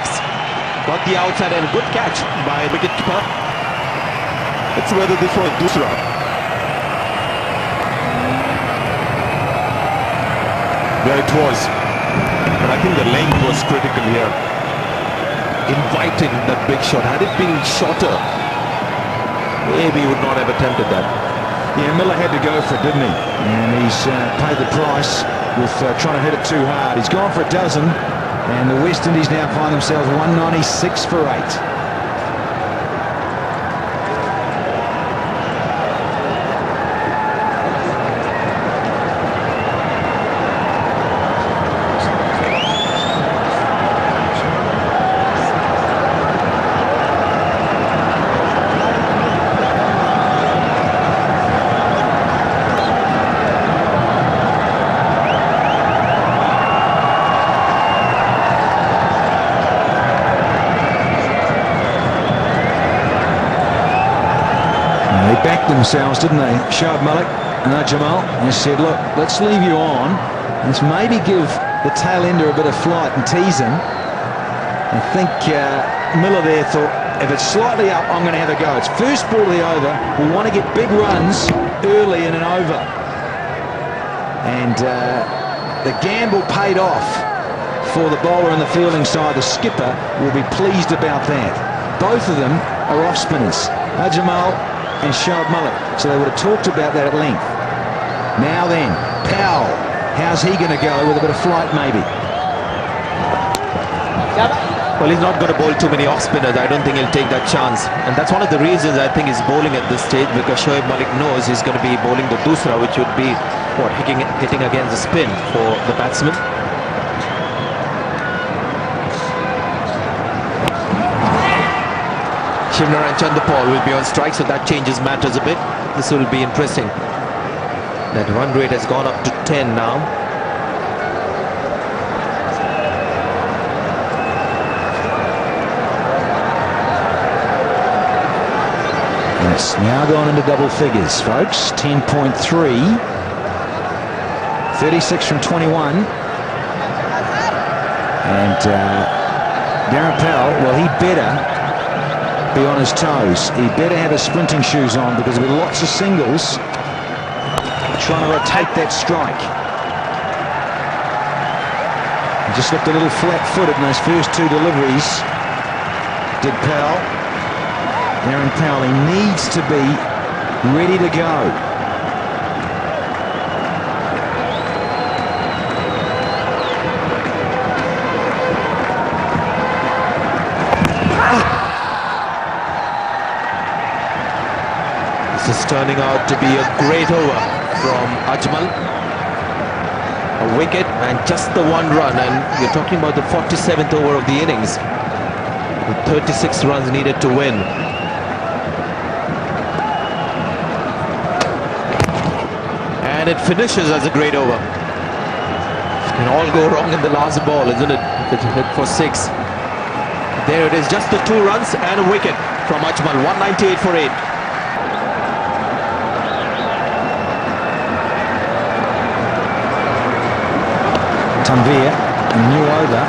Got the outside, and a good catch by wicketkeeper. It's whether this was Dusra. There it was. But I think the length was critical here. Inviting that big shot. Had it been shorter, maybe he would not have attempted that. Yeah, Miller had to go for it, didn't he? And he's paid the price with trying to hit it too hard. He's gone for a dozen, and the West Indies now find themselves 196 for 8. Backed themselves, didn't they? Shoaib Malik and Jamal. They said, look, let's leave you on. Let's maybe give the tail ender a bit of flight and tease him. I think Miller there thought, if it's slightly up, I'm going to have a go. It's first ball of the over. We want to get big runs early in an over. And the gamble paid off for the bowler on the fielding side. The skipper will be pleased about that. Both of them are off spinners. Jamal and Shoaib Malik, so they would have talked about that at length. Now then, Powell How's he going to go with a bit of flight, maybe? Well, he's not going to bowl too many off spinners. I don't think he'll take that chance. And that's one of the reasons I think he's bowling at this stage, because Shoaib Malik knows he's going to be bowling the dusra, which would be, what, hitting against the spin for the batsman. Shivnarine Chanderpaul will be on strike, so that changes matters a bit. This will be interesting. That run rate has gone up to 10 now. It's now gone into double figures, folks. 10.3. 36 from 21. And Darren Powell, well, he better be on his toes. He better have his sprinting shoes on, because with lots of singles trying to rotate that strike. He just looked a little flat-footed in those first two deliveries, did Powell. Darren Powell, he needs to be ready to go. This is turning out to be a great over from Ajmal. A wicket and just the one run, and you're talking about the 47th over of the innings, with 36 runs needed to win. And it finishes as a great over. Can all go wrong in the last ball, isn't it? If it hit for 6. There it is, just the 2 runs and a wicket from Ajmal. 198 for 8. Tanvir, a new over.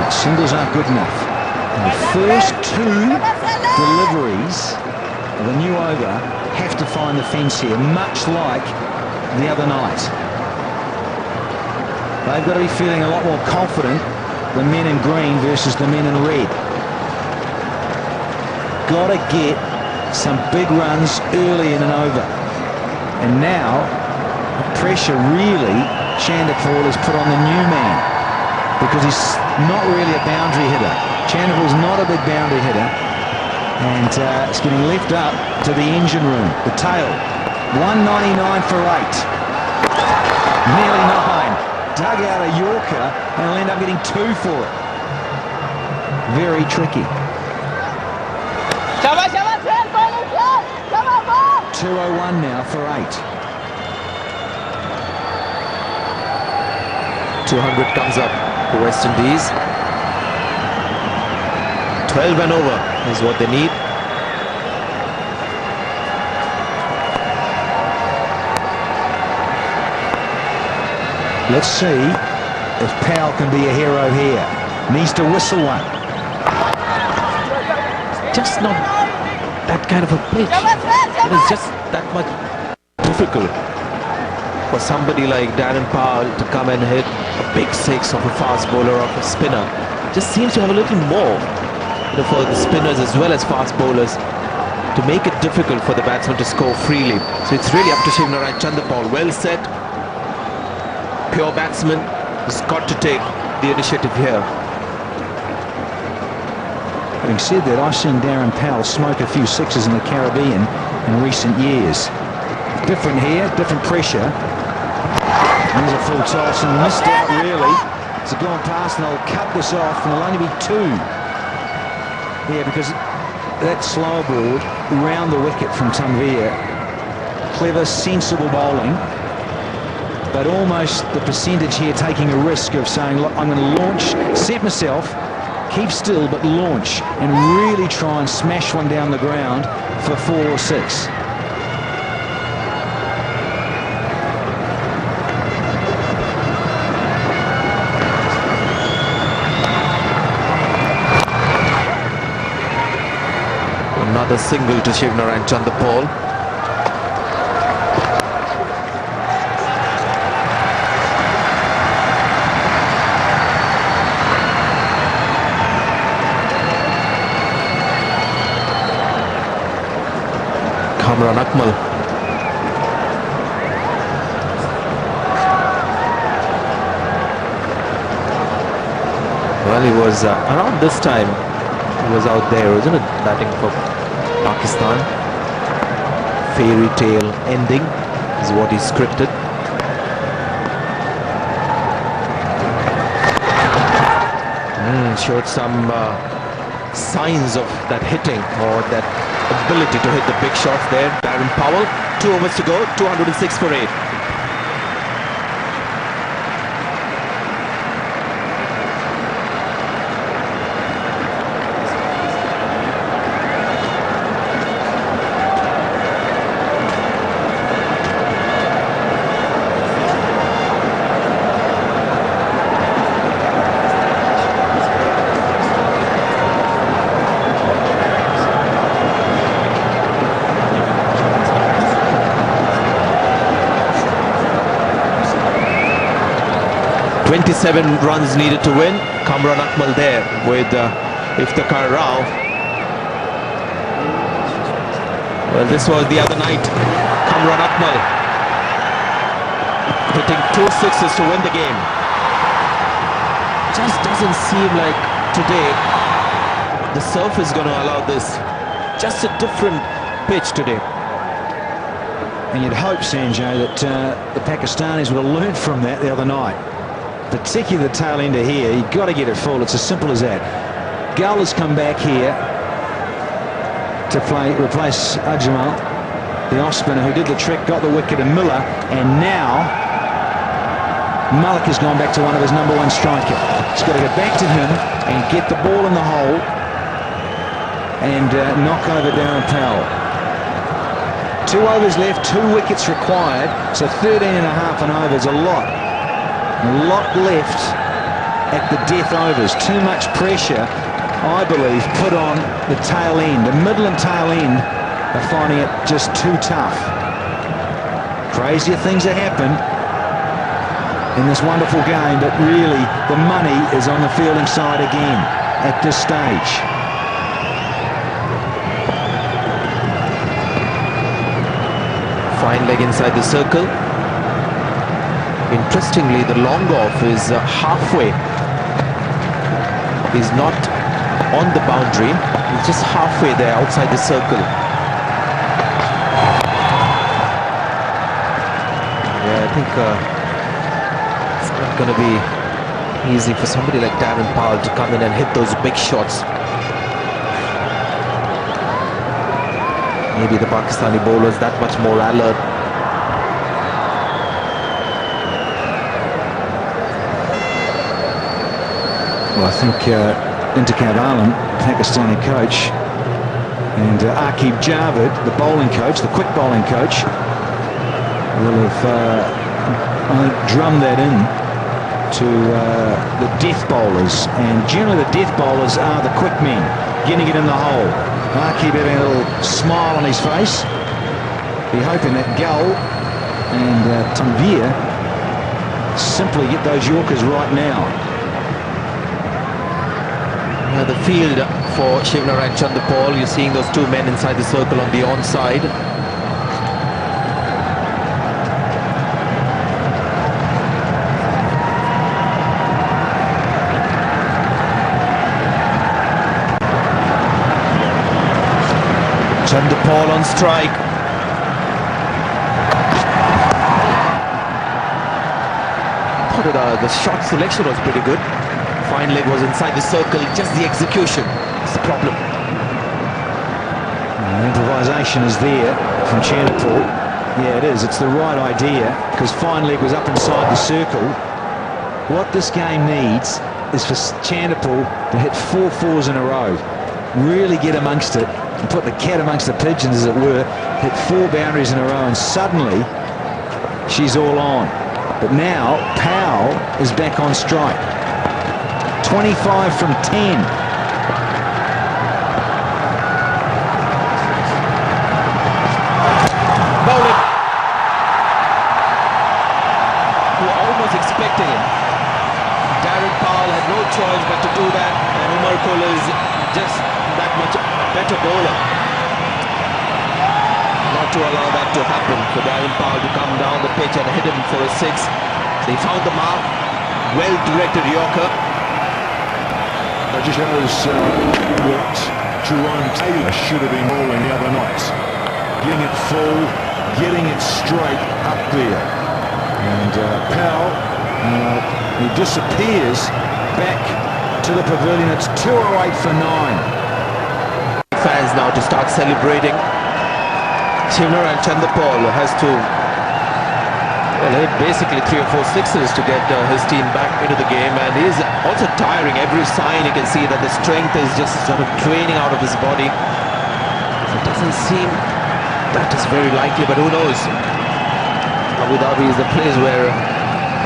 Singles aren't good enough. And the first 2 deliveries of a new over have to find the fence here, much like the other night. They've got to be feeling a lot more confident, the men in green versus the men in red. Got to get some big runs early in an over. And now, the pressure really, Chanderpaul has put on the new man, because he's not really a boundary hitter. Chanderpaul's not a big boundary hitter. And it's getting left up to the engine room. The tail, 199 for 8. Nearly 9. Dug out a Yorker, and he'll end up getting 2 for it. Very tricky. 201 now for 8. 200 comes up for West Indies. 12 and over is what they need. Let's see if Powell can be a hero here. Needs to whistle one. Just not that kind of a pitch. It is just that much difficult for somebody like Darren Powell to come and hit a big 6 of a fast bowler or a spinner. Just seems to have a little more, for the spinners as well as fast bowlers, to make it difficult for the batsman to score freely. So it's really up to Shivnarine Chanderpaul. Well set, pure batsman, has got to take the initiative here. Having said that, I've seen Darren Powell smoke a few 6s in the Caribbean in recent years. Different here, different pressure. There's a full toss and missed out really. It's gone past, and they'll cut this off, and it'll only be 2. Yeah, because that slower board round the wicket from Tanvir. Clever, sensible bowling, but almost the percentage here taking a risk of saying, look, I'm going to launch, set myself, keep still, but launch and really try and smash one down the ground for 4 or 6. Another single to Shivnarine Chanderpaul. Kamran Akmal. Well, he was around this time. He was out there, wasn't it? Batting for Pakistan. Fairy tale ending is what he scripted. Showed some signs of that hitting or that ability to hit the big shots there. Darren Powell, 2 overs to go, 206 for 8. 27 runs needed to win. Kamran Akmal there with Iftikhar Rao. Well, this was the other night. Kamran Akmal hitting 2 sixes to win the game. Just doesn't seem like today the surf is going to allow this. Just a different pitch today. And you'd hope, Sanjay, that the Pakistanis would have learned from that the other night. Particularly the tail ender here, you've got to get it full. It's as simple as that. Gull has come back here to replace Ajmal, the off-spinner who did the trick, got the wicket, and Miller, and now Malik has gone back to one of his #1 striker. He's got to get back to him and get the ball in the hole and knock over Darren Powell. 2 overs left, 2 wickets required, so 13.5 an over is a lot. A lot left at the death overs. Too much pressure, I believe, put on the tail end. The middle and tail end are finding it just too tough. Crazier things have happened in this wonderful game, but really the money is on the fielding side again at this stage. Fine leg inside the circle. Interestingly, the long off is halfway. He's not on the boundary. He's just halfway there outside the circle. Yeah, I think it's not going to be easy for somebody like Darren Powell to come in and hit those big shots. Maybe the Pakistani bowlers that much more alert. Well, I think Intikhab Alam, Pakistani coach, and Aqib Javed, the bowling coach, the quick bowling coach, will have, I think, drummed that in to the death bowlers. And generally the death bowlers are the quick men, getting it in the hole. Aqib having a little smile on his face. Be hoping that Gull and Tanvir simply get those Yorkers right now. The field for Shivnarine Chanderpaul, you're seeing those 2 men inside the circle on the onside. Chanderpaul on strike. I thought the shot selection was pretty good. Fine leg was inside the circle, just the execution is the problem. Improvisation is there from Chanderpaul. Yeah, it is. It's the right idea because fine leg was up inside the circle. What this game needs is for Chanderpaul to hit 4 fours in a row. Really get amongst it and put the cat amongst the pigeons, as it were. Hit 4 boundaries in a row and suddenly she's all on. But now Powell is back on strike. 25 from 10. Bowling. You were almost expecting it. Darren Powell had no choice but to do that, and Umar Kul is just that much better bowler. Not to allow that to happen, for Darren Powell to come down the pitch and hit him for a 6. They found the mark. Well-directed Yorker. That just shows what Jerome Taylor should have been bowling the other night. Getting it full, getting it straight up there. And Powell, he disappears back to the pavilion. It's 2:08 for 9. Fans now to start celebrating. Shivner and Chanderpaul has to hit basically 3 or 4 sixes to get his team back into the game, and he's also tiring. Every sign you can see that the strength is just sort of draining out of his body. It doesn't seem that is very likely, but who knows? Abu Dhabi is the place where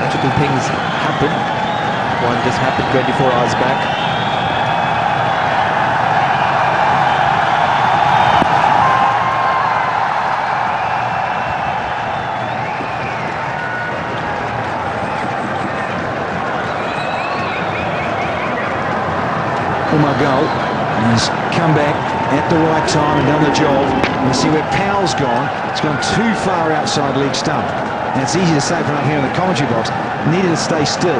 magical things happen. One just happened 24 hours back. Goal. He's come back at the right time and done the job. And you see where Powell's gone. It's gone too far outside leg stump. And it's easy to say from up here in the commentary box. Needed to stay still.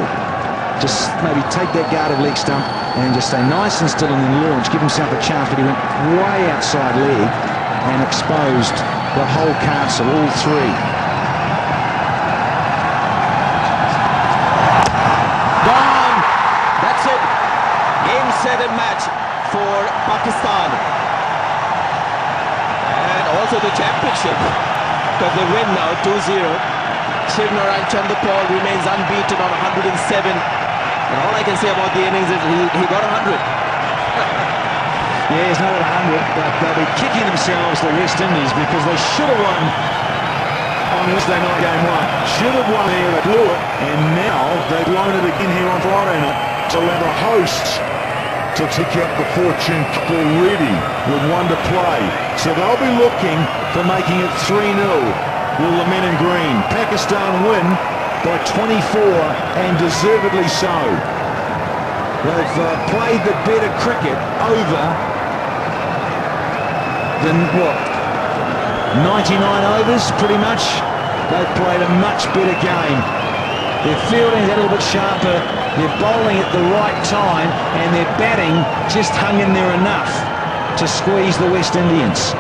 Just maybe take that guard of leg stump and just stay nice and still and then launch. Give himself a chance, but he went way outside leg and exposed the whole castle, all three. Gone! That's it. Game, set and match for Pakistan. And also the championship, because they win now 2-0. Shivner and Chanderpaul remains unbeaten on 107. And all I can say about the innings is he got 100. Yeah, he's not at 100, but they'll be kicking themselves, the West Indies, because they should have won on Wednesday night game 1. Should have won here, they blew it, and now they've blown it again here on Friday night to allow the hosts to tick up the fortune already with 1 to play. So they'll be looking for making it 3-0 with the men in green. Pakistan win by 24 and deservedly so. They've played the better cricket over than what? 99 overs pretty much. They've played a much better game. Their fielding's a little bit sharper, they're bowling at the right time, and their batting just hung in there enough to squeeze the West Indians.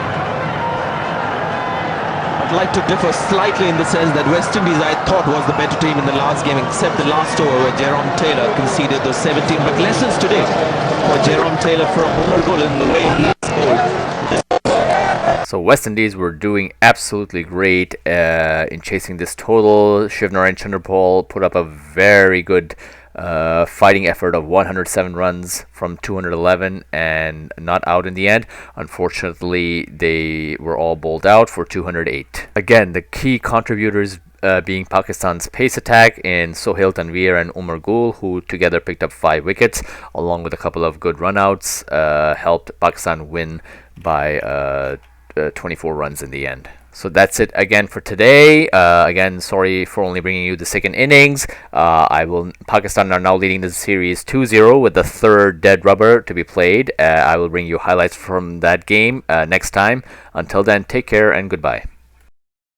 I'd like to differ slightly in the sense that West Indies I thought was the better team in the last game, except the last over where Jerome Taylor conceded those 17. But lessons today for Jerome Taylor from Umar Gul in the way he scored. So West Indies were doing absolutely great in chasing this total. Shivner and Chanderpaul put up a very good fighting effort of 107 runs from 211 and not out in the end. Unfortunately, they were all bowled out for 208. Again, the key contributors being Pakistan's pace attack in Sohail Tanveer and Umar Gul, who together picked up 5 wickets, along with a couple of good runouts, helped Pakistan win by 24 runs in the end. So that's it again for today. Again, sorry for only bringing you the second innings. Pakistan are now leading the series 2-0 with the third dead rubber to be played. I will bring you highlights from that game next time. Until then, take care and goodbye.